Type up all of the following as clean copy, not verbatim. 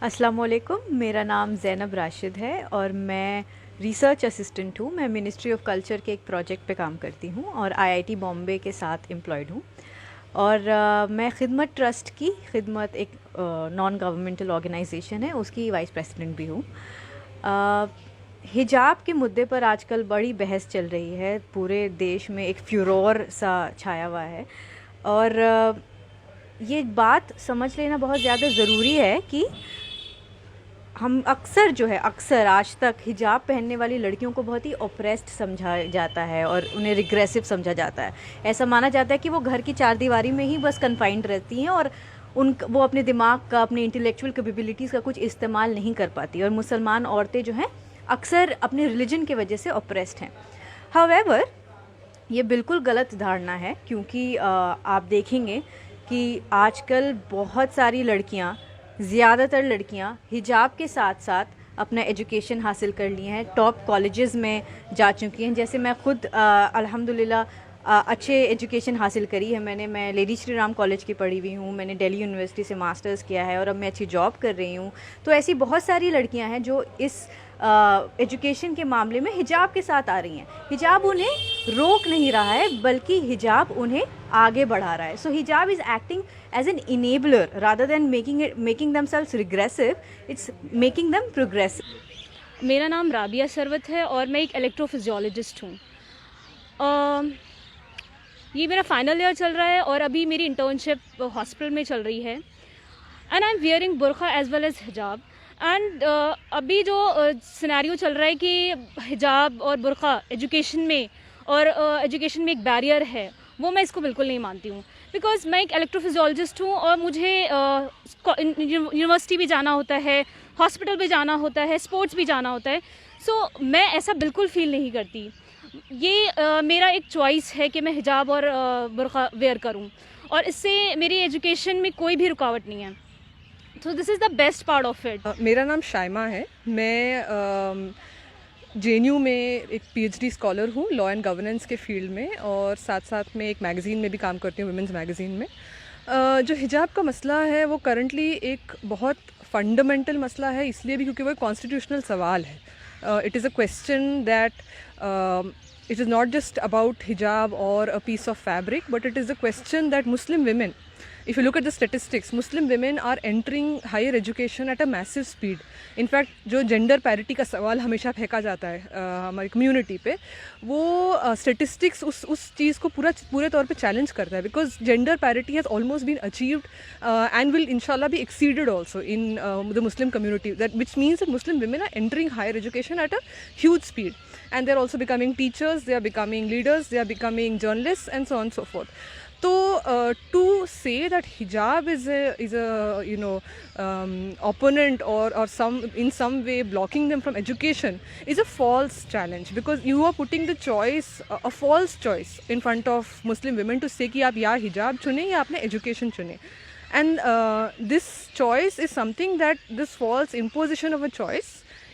अस्सलाम वालेकुम, मेरा नाम ज़ैनब राशिद है और मैं रिसर्च असिस्टेंट हूँ। मैं मिनिस्ट्री ऑफ कल्चर के एक प्रोजेक्ट पे काम करती हूँ और आईआईटी बॉम्बे के साथ एम्प्लॉयड हूँ। और मैं खिदमत ट्रस्ट की खिदमत एक नॉन गवर्नमेंटल ऑर्गेनाइजेशन है, उसकी वाइस प्रेसिडेंट भी हूँ। हिजाब के मुद्दे पर आजकल बड़ी बहस चल रही है, पूरे देश में एक फ्यूरोर सा छाया हुआ है और ये बात समझ लेना बहुत ज़्यादा ज़रूरी है कि हम अक्सर आज तक हिजाब पहनने वाली लड़कियों को बहुत ही ओप्रेस्ड समझा जाता है और उन्हें रिग्रेसिव समझा जाता है। ऐसा माना जाता है कि वो घर की चार दीवारी में ही बस कन्फाइंड रहती हैं और वो अपने दिमाग का, अपने इंटेलेक्चुअल कैपेबिलिटीज़ का कुछ इस्तेमाल नहीं कर पाती। और मुसलमान औरतें जो हैं अक्सर अपने रिलीजन की वजह से ओप्रेस्ड हैं। हाउएवर, ये बिल्कुल गलत धारणा है, क्योंकि आप देखेंगे कि आजकल बहुत सारी लड़कियां, ज़्यादातर लड़कियां हिजाब के साथ साथ अपना एजुकेशन हासिल कर लिए हैं, टॉप कॉलेजेस में जा चुकी हैं। जैसे मैं ख़ुद अल्हम्दुलिल्लाह अच्छे एजुकेशन हासिल करी है मैं लेडी श्री राम कॉलेज की पढ़ी हुई हूँ, मैंने दिल्ली यूनिवर्सिटी से मास्टर्स किया है और अब मैं अच्छी जॉब कर रही हूँ। तो ऐसी बहुत सारी लड़कियाँ हैं जो इस एजुकेशन के मामले में हिजाब के साथ आ रही हैं। हिजाब उन्हें रोक नहीं रहा है, बल्कि हिजाब उन्हें आगे बढ़ा रहा है। So hijab is acting as an enabler rather than making themselves regressive, it's making them progressive. मेरा नाम राबिया सरवत है और मैं एक इलेक्ट्रोफिजियोलॉजिस्ट हूँ। ये मेरा फाइनल ईयर चल रहा है और अभी मेरी इंटर्नशिप हॉस्पिटल में चल रही है। एंड आई एम वियरिंग बुरखा एज वेल एज हिजाब। एंड अभी जो सिनेरियो चल रहा है कि हिजाब और बुरखा एजुकेशन में एजुकेशन में एक बैरियर है, वो मैं इसको बिल्कुल नहीं मानती हूँ। बिकॉज मैं एक इलेक्ट्रोफिजियोलॉजिस्ट हूँ और मुझे यूनिवर्सिटी भी जाना होता है, हॉस्पिटल भी जाना होता है, स्पोर्ट्स भी जाना होता है। सो मैं ऐसा बिल्कुल फील नहीं करती। ये मेरा एक चॉइस है कि मैं हिजाब और बुरखा वेयर करूँ और इससे मेरी एजुकेशन में कोई भी रुकावट नहीं है। तो this is the best part of it. मेरा नाम शाइमा है। मैं जेएनयू में एक पीएचडी स्कॉलर हूँ लॉ एंड गवर्नेंस के फील्ड में, और साथ साथ में एक मैगज़ीन में भी काम करती हूँ, वुमेंस मैगज़ीन में। जो हिजाब का मसला है वो करंटली एक बहुत फंडामेंटल मसला है, इसलिए भी क्योंकि वो एक कॉन्स्टिट्यूशनल सवाल है। It is a question that it is not just about hijab or a piece of fabric, but it is a question that Muslim women, if you look at the statistics, Muslim women are entering higher education at a massive speed. In fact, जो gender parity का सवाल हमेशा फेंका जाता है हमारी community पे, वो स्टेटिस्टिक्स उस चीज़ को पूरे तौर पे चैलेंज करता है, because gender parity has almost been achieved and will इंशाल्लाह be exceeded also in the Muslim community, that which means that Muslim women are entering higher education at a huge speed, and they are also becoming teachers, they are becoming leaders, they are becoming journalists, and so on and so forth. So to say that hijab is a opponent or in some way blocking them from education is a false challenge, because you are putting the choice, a false choice in front of Muslim women to say कि आप या हिजाब चुने या आपने education चुने. And this choice is something that this false imposition of a choice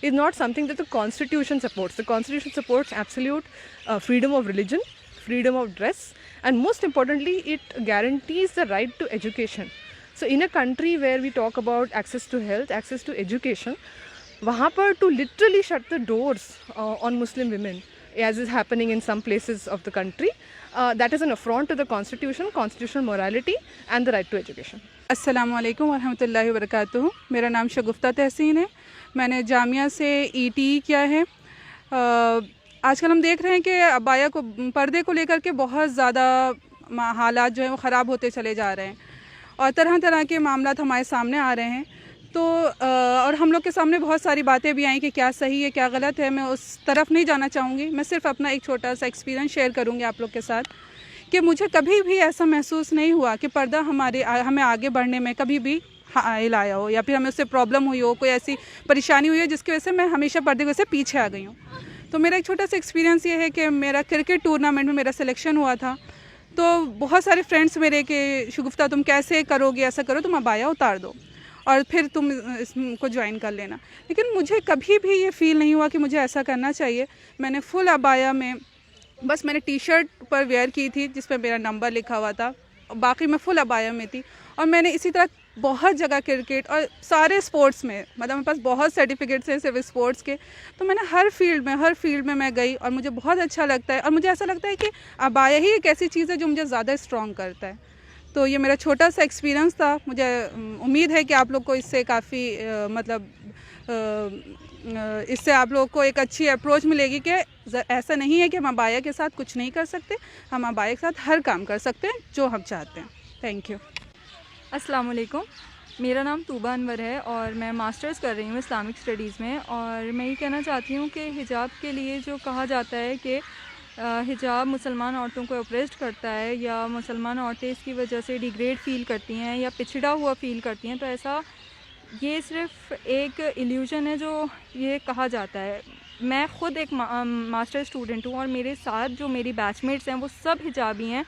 is not something that the Constitution supports. The Constitution supports absolute freedom of religion, freedom of dress, and most importantly, it guarantees the right to education. So in a country where we talk about access to health, access to education, वहाँ पर to literally shut the doors on Muslim women, as is happening in some places of the country, that is an affront to the Constitution, constitutional morality, and the right to education. अस्सलाम वालेकुम वरहमतुल्लाहि वबरकातुहू। मेरा नाम शगुफ्ता तहसीन है। मैंने जामिया से ET किया है। आजकल हम देख रहे हैं कि अबाया को, पर्दे को लेकर के बहुत ज़्यादा हालात जो हैं वो ख़राब होते चले जा रहे हैं और तरह तरह के मामलात हमारे सामने आ रहे हैं। तो और हम लोग के सामने बहुत सारी बातें भी आई कि क्या सही है क्या गलत है। मैं उस तरफ नहीं जाना चाहूँगी। मैं सिर्फ अपना एक छोटा सा एक्सपीरियंस शेयर करूँगी आप लोग के साथ कि मुझे कभी भी ऐसा महसूस नहीं हुआ कि पर्दा हमें आगे बढ़ने में कभी भी हाइल आया हो या फिर हमें उससे प्रॉब्लम हुई हो, कोई ऐसी परेशानी हुई हो जिसकी वजह से मैं हमेशा पर्दे की वजह से पीछे आ गई हूँ। तो मेरा एक छोटा सा एक्सपीरियंस ये है कि मेरा क्रिकेट टूर्नामेंट में मेरा सिलेक्शन हुआ था। तो बहुत सारे फ्रेंड्स मेरे कि शगुफ्ता तुम कैसे करोगे, ऐसा करो तुम अबाया उतार दो और फिर तुम इसको ज्वाइन कर लेना। लेकिन मुझे कभी भी ये फ़ील नहीं हुआ कि मुझे ऐसा करना चाहिए। मैंने फुल अबाया में, बस मैंने टी शर्ट पर वेयर की थी जिस पर मेरा नंबर लिखा हुआ था, बाकी मैं फुल अबाया में थी और मैंने इसी तरह बहुत जगह क्रिकेट और सारे स्पोर्ट्स में, मतलब मेरे पास बहुत सर्टिफिकेट्स हैं सिर्फ स्पोर्ट्स के। तो मैंने हर फील्ड में मैं गई और मुझे बहुत अच्छा लगता है। और मुझे ऐसा लगता है कि अबाया ही एक ऐसी चीज़ है जो मुझे ज़्यादा स्ट्रॉन्ग करता है। तो ये मेरा छोटा सा एक्सपीरियंस था। मुझे उम्मीद है कि आप लोग को इससे काफ़ी इससे आप लोग को एक अच्छी अप्रोच मिलेगी कि ऐसा नहीं है कि हम अबाया के साथ कुछ नहीं कर सकते, हम अबाया के साथ हर काम कर सकते हैं जो हम चाहते हैं। Thank you. अस्सलाम वालेकुम, मेरा नाम तूबा अनवर है और मैं मास्टर्स कर रही हूँ इस्लामिक स्टडीज़ में। और मैं ये कहना चाहती हूँ कि हिजाब के लिए जो कहा जाता है कि हिजाब मुसलमान औरतों को ऑप्रेस्ड करता है या मुसलमान औरतें इसकी वजह से डिग्रेड फ़ील करती हैं या पिछड़ा हुआ फ़ील करती हैं, तो ऐसा ये सिर्फ़ एक इल्यूज़न है जो ये कहा जाता है। मैं ख़ुद एक मास्टर स्टूडेंट हूँ और मेरे साथ जो मेरी बैचमेट्स हैं वो सब हिजाबी हैं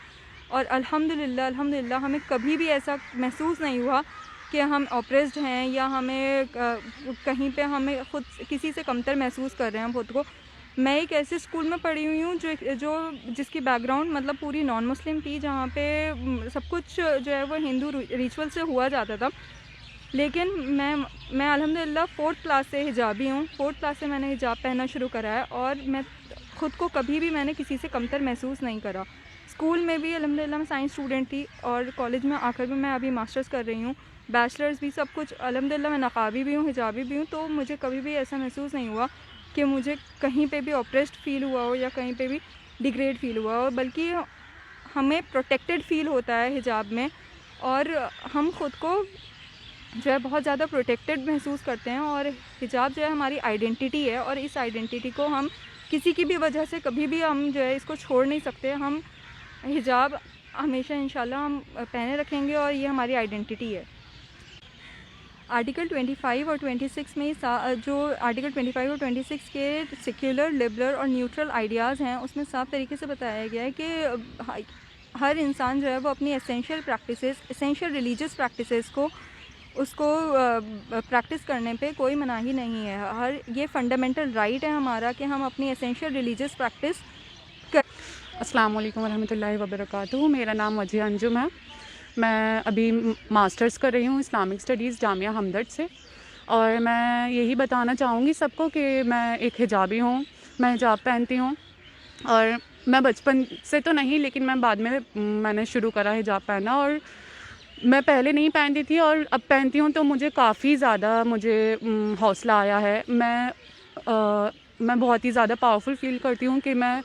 और अल्हम्दुलिल्लाह हमें कभी भी ऐसा महसूस नहीं हुआ कि हम ऑप्रेस्ड हैं या हमें कहीं पे हमें ख़ुद किसी से कमतर महसूस कर रहे हैं हम खुद को। मैं एक ऐसे स्कूल में पढ़ी हुई हूँ जिसकी बैकग्राउंड मतलब पूरी नॉन मुस्लिम थी, जहाँ पे सब कुछ जो है वो हिंदू रिचुअल से हुआ जाता था। लेकिन मैं अल्हम्दुलिल्लाह 4th क्लास से हिजाबी हूँ। 4th क्लास से मैंने हिजाब पहनना शुरू करा है और मैं ख़ुद को कभी भी मैंने किसी से कमतर महसूस नहीं करा। स्कूल में भी अल्हम्दुलिल्लाह मैं साइंस स्टूडेंट थी और कॉलेज में आकर भी मैं अभी मास्टर्स कर रही हूँ, बैचलर्स भी, सब कुछ अल्हम्दुलिल्लाह। मैं नकाबी भी हूँ, हिजाबी भी हूँ। तो मुझे कभी भी ऐसा महसूस नहीं हुआ कि मुझे कहीं पे भी ऑप्रेस्ड फ़ील हुआ हो या कहीं पे भी डिग्रेड फ़ील हुआ हो, बल्कि हमें प्रोटेक्टेड फ़ील होता है हिजाब में और हम ख़ुद को जो है बहुत ज़्यादा प्रोटेक्टेड महसूस करते हैं। और हिजाब जो है हमारी आइडेंटिटी है और इस आइडेंटिटी को हम किसी की भी वजह से कभी भी हम जो है इसको छोड़ नहीं सकते। हम हिजाब हमेशा इंशाल्लाह हम पहने रखेंगे और ये हमारी आइडेंटिटी है। आर्टिकल 25 और 26 में जो आर्टिकल 25 और 26 के सेक्युलर, लिबरल और न्यूट्रल आइडियाज़ हैं उसमें साफ तरीके से बताया गया है कि हर इंसान जो है वो अपनी एसेंशियल रिलीजियस प्रैक्टिसेस को उसको प्रैक्टिस करने पे कोई मनाही नहीं है। ये फंडामेंटल राइट है हमारा कि हम अपनी एसेंशियल रिलीजियस प्रैक्टिस कर। अस्सलाम वालेकुम वरहमतुल्लाहि वबरकातुहू। मेरा नाम वजीह अंजुम है। मैं अभी मास्टर्स कर रही हूँ इस्लामिक स्टडीज़ जामिया हमदर्द से और मैं यही बताना चाहूँगी सबको कि मैं एक हिजाबी हूँ, मैं हिजाब पहनती हूँ और मैं बचपन से तो नहीं लेकिन मैं बाद में मैंने शुरू करा हिजाब पहनना और मैं पहले नहीं पहनती थी और अब पहनती हूँ तो मुझे काफ़ी ज़्यादा हौसला आया है। मैं बहुत ही ज़्यादा पावरफुल फ़ील करती हूँ कि मैं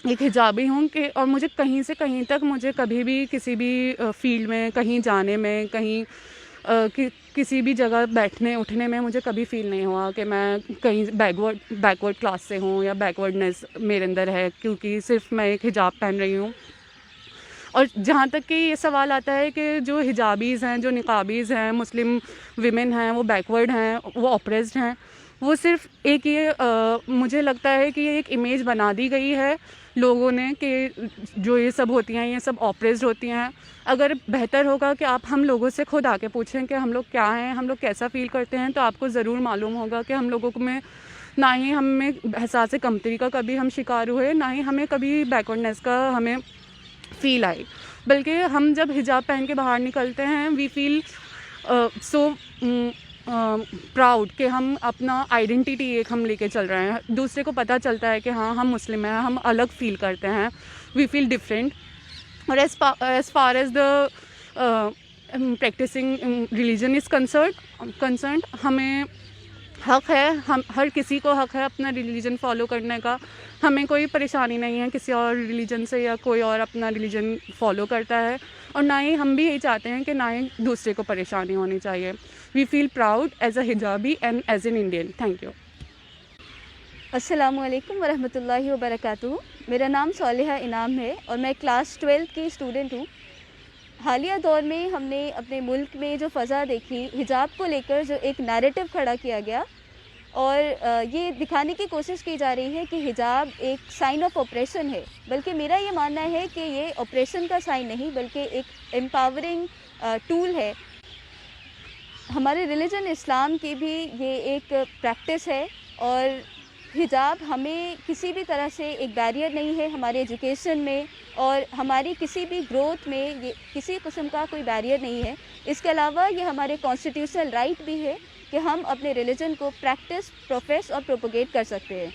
एक हिजाबी हूँ कि और मुझे कहीं से कहीं तक मुझे कभी भी किसी भी फील्ड में कहीं जाने में कहीं किसी भी जगह बैठने उठने में मुझे कभी फ़ील नहीं हुआ कि मैं कहीं बैकवर्ड क्लास से हूँ या बैकवर्डनेस मेरे अंदर है, क्योंकि सिर्फ मैं एक हिजाब पहन रही हूँ। और जहाँ तक कि ये सवाल आता है कि जो हिजाबीज़ हैं, जो निकाबीज़ हैं, मुस्लिम विमेन हैं, वो बैकवर्ड हैं, वो ऑप्रेस्ड हैं, वो सिर्फ एक ये मुझे लगता है कि ये एक इमेज बना दी गई है लोगों ने कि जो ये सब होती हैं ये सब ऑप्रेस्ड होती हैं। अगर बेहतर होगा कि आप हम लोगों से खुद आके पूछें कि हम लोग क्या हैं, हम लोग कैसा फ़ील करते हैं, तो आपको ज़रूर मालूम होगा कि हम लोगों में ना ही हमें एहसास कमतरी का कभी हम शिकार हुए, ना ही हमें कभी बैकवर्डनेस का हमें फ़ील आई, बल्कि हम जब हिजाब पहन के बाहर निकलते हैं वी फील सो प्राउड कि हम अपना आइडेंटिटी एक हम लेके चल रहे हैं। दूसरे को पता चलता है कि हाँ हम मुस्लिम हैं, हम अलग फ़ील करते हैं, वी फील डिफरेंट। और as far as the practicing religion is concern हमें हक़ है, हम हर किसी को हक़ है अपना रिलीजन फॉलो करने का। हमें कोई परेशानी नहीं है किसी और रिलीजन से या कोई और अपना रिलीजन फॉलो करता है, और ना ही हम भी यही चाहते हैं कि ना ही दूसरे को परेशानी होनी चाहिए। We feel proud as a hijabi and as an Indian. Thank you. अस्सलामु अलैकुम वरहमतुल्लाहि वबरकातुहू। मेरा नाम सालिहा इनाम है और मैं क्लास 12 की स्टूडेंट हूँ। हालिया दौर में हमने अपने मुल्क में जो फ़ज़ा देखी हिजाब को लेकर, जो एक नैरेटिव खड़ा किया गया और ये दिखाने की कोशिश की जा रही है कि हिजाब एक साइन ऑफ ऑपरेशन है, बल्कि मेरा ये मानना है कि ये ऑपरेशन का साइन नहीं बल्कि एक एम्पावरिंग टूल है। हमारे रिलीजन इस्लाम की भी ये एक प्रैक्टिस है और हिजाब हमें किसी भी तरह से एक बैरियर नहीं है हमारे एजुकेशन में, और हमारी किसी भी ग्रोथ में ये किसी किस्म का कोई बैरियर नहीं है। इसके अलावा ये हमारे कॉन्स्टिट्यूशनल राइट भी है कि हम अपने रिलीजन को प्रैक्टिस, प्रोफेस और प्रोपोगेट कर सकते हैं।